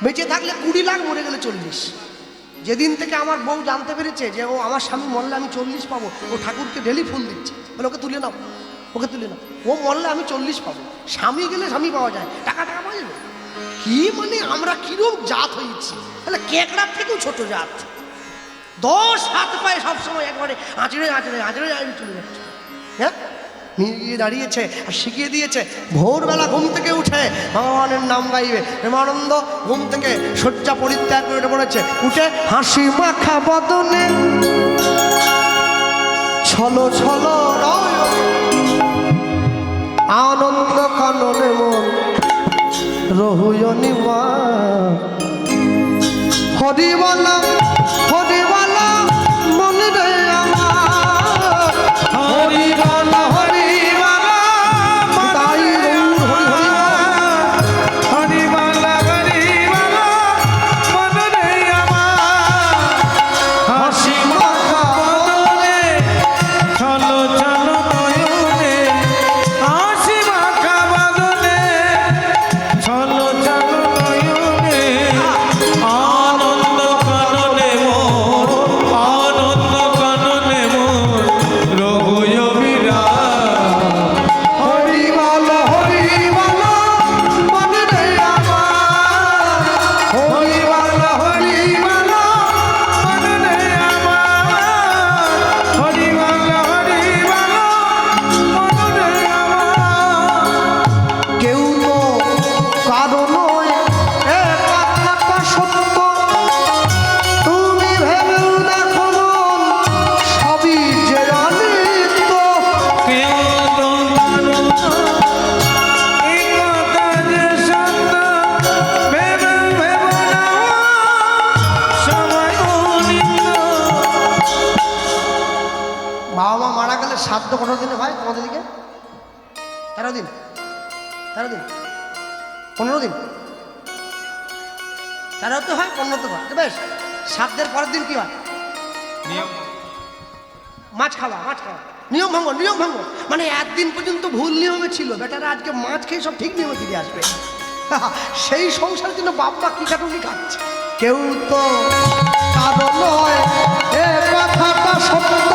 বেঁচে থাকলে 20 লাখ, মরে গেলে 40। যেদিন থেকে আমার বউ জানতে পেরেছে যে ও আমার স্বামী মরলে আমি 40 পাবো, ও ঠাকুরকে ডেলি ফোন দিচ্ছে, বলে ওকে তুলে নাও, ওকে তুলে নাও, ও মরলে আমি 40 পাবো। স্বামী গেলে স্বামী পাওয়া যায়, টাকা পাওয়া যাবে। কি মানে আমরা কিরম জাত হয়েছি, তাহলে কেকড়ার থেকেও ছোট জাত। 10 হাত পায়ে সবসময় একবারে আঁচড়ে আঁচড়ে আঁচড়ে আঁচড়ে চলে যাচ্ছে। হ্যাঁ নিয়ে দাঁড়িয়েছে আর শিখিয়ে দিয়েছে ভোরবেলা ঘুম থেকে উঠে ভগবানের নাম গাইবে। প্রেমানন্দ ঘুম থেকে শয্যা পরিত্যাগ করে পড়েছে, উঠে হাসি মাখা বদনে ছলো ছলো আনন্দ কাননে মন রহুয়নি মা হরিবালা হরিবালা মনে রে আমার হরিবালা হয় তোমাদের দিকে? 13 দিন, 13 দিন, 15 দিন, 13 তো হয়, 15 তো হয়। বেশ, শ্রাদ্ধের পরের দিন কি হয়? নিয়ম মাছ খাওয়া, মাছ খাওয়া, নিয়ম ভঙ্গ, নিয়ম ভঙ্গ। মানে একদিন পর্যন্ত ভুল নিয়মে ছিল, বেটারা আজকে মাছ খেয়ে সব ঠিক নিয়মে ফিরে আসবে। সেই সংসারের জন্য বাপ মা কি কাটুনি খাচ্ছে। কেউ তো কারো নয়, এ কথাটা সত্য।